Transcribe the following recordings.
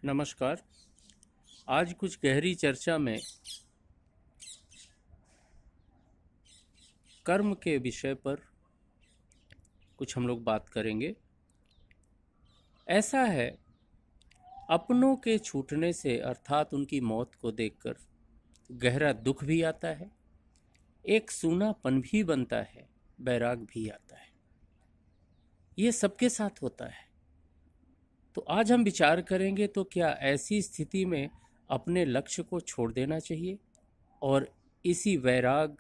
नमस्कार। आज कुछ गहरी चर्चा में कर्म के विषय पर कुछ हम लोग बात करेंगे। ऐसा है, अपनों के छूटने से अर्थात उनकी मौत को देखकर गहरा दुख भी आता है, एक सूनापन भी बनता है, बैराग भी आता है। ये सबके साथ होता है। तो आज हम विचार करेंगे तो क्या ऐसी स्थिति में अपने लक्ष्य को छोड़ देना चाहिए और इसी वैराग,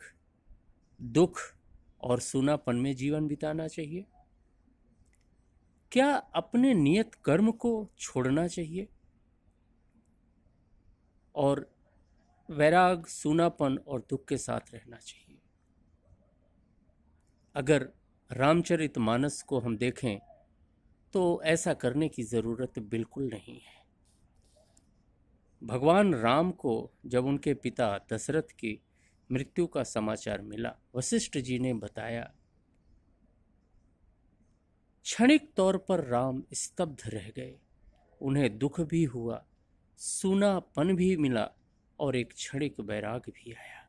दुख और सूनापन में जीवन बिताना चाहिए? क्या अपने नियत कर्म को छोड़ना चाहिए और वैराग, सूनापन और दुख के साथ रहना चाहिए? अगर रामचरितमानस को हम देखें तो ऐसा करने की ज़रूरत बिल्कुल नहीं है। भगवान राम को जब उनके पिता दशरथ की मृत्यु का समाचार मिला, वशिष्ठ जी ने बताया, क्षणिक तौर पर राम स्तब्ध रह गए। उन्हें दुख भी हुआ, सूनापन भी मिला और एक क्षणिक वैराग भी आया।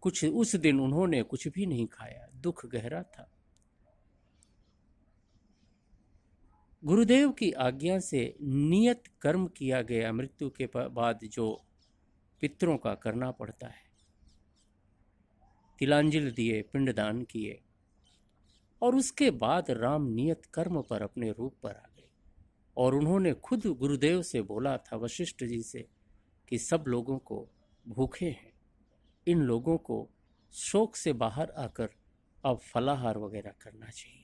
कुछ उस दिन उन्होंने कुछ भी नहीं खाया, दुख गहरा था। गुरुदेव की आज्ञा से नियत कर्म किया गया। मृत्यु के बाद जो पितरों का करना पड़ता है, तिलांजलि दिए, पिंडदान किए, और उसके बाद राम नियत कर्म पर अपने रूप पर आ गए। और उन्होंने खुद गुरुदेव से बोला था, वशिष्ठ जी से, कि सब लोगों को भूखे हैं, इन लोगों को शोक से बाहर आकर अब फलाहार वगैरह करना चाहिए,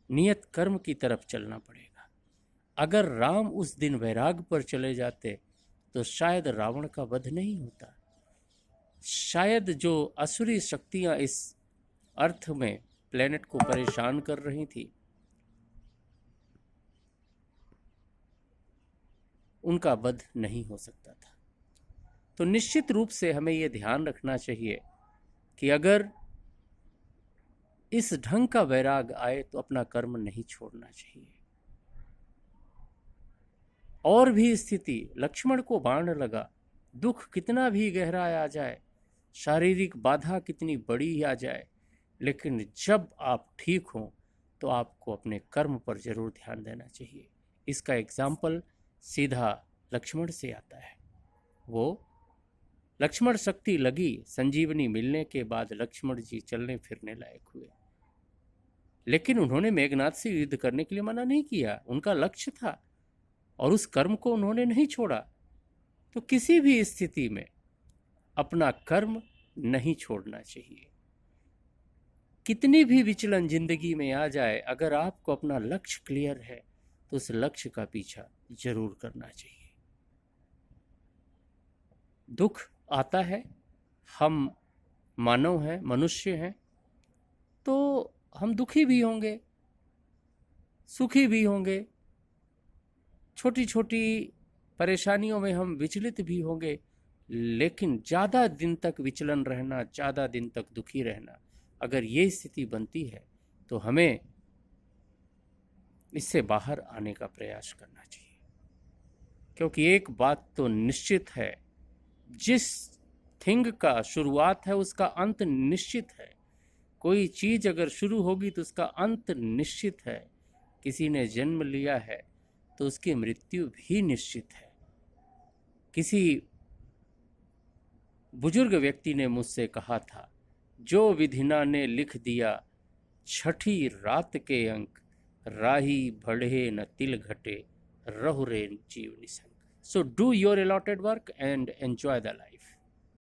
नियत कर्म की तरफ चलना पड़ेगा। अगर राम उस दिन वैराग पर चले जाते तो शायद रावण का वध नहीं होता। शायद जो असुरी शक्तियां इस अर्थ में प्लेनेट को परेशान कर रही थी, उनका वध नहीं हो सकता था। तो निश्चित रूप से हमें यह ध्यान रखना चाहिए कि अगर इस ढंग का वैराग आए तो अपना कर्म नहीं छोड़ना चाहिए। और भी स्थिति, लक्ष्मण को बाण लगा, दुख कितना भी गहरा आ जाए, शारीरिक बाधा कितनी बड़ी आ जाए, लेकिन जब आप ठीक हों तो आपको अपने कर्म पर जरूर ध्यान देना चाहिए। इसका एग्जाम्पल सीधा लक्ष्मण से आता है। वो लक्ष्मण शक्ति लगी, संजीवनी मिलने के बाद लक्ष्मण जी चलने फिरने लायक हुए। लेकिन उन्होंने मेघनाथ से युद्ध करने के लिए मना नहीं किया, उनका लक्ष्य था और उस कर्म को उन्होंने नहीं छोड़ा। तो किसी भी स्थिति में अपना कर्म नहीं छोड़ना चाहिए। कितनी भी विचलन जिंदगी में आ जाए, अगर आपको अपना लक्ष्य क्लियर है तो उस लक्ष्य का पीछा जरूर करना चाहिए। दुख आता है, हम मानव हैं, मनुष्य हैं, तो हम दुखी भी होंगे, सुखी भी होंगे, छोटी छोटी परेशानियों में हम विचलित भी होंगे। लेकिन ज़्यादा दिन तक विचलन रहना, ज़्यादा दिन तक दुखी रहना, अगर ये स्थिति बनती है तो हमें इससे बाहर आने का प्रयास करना चाहिए। क्योंकि एक बात तो निश्चित है, जिस थिंग का शुरुआत है उसका अंत निश्चित है। कोई चीज़ अगर शुरू होगी तो उसका अंत निश्चित है। किसी ने जन्म लिया है तो उसकी मृत्यु भी निश्चित है। किसी बुजुर्ग व्यक्ति ने मुझसे कहा था, जो विधिना ने लिख दिया छठी रात के अंक, राही बढ़े न तिल घटे, रहुरे जीव निसंग। So do your allotted work and enjoy the life.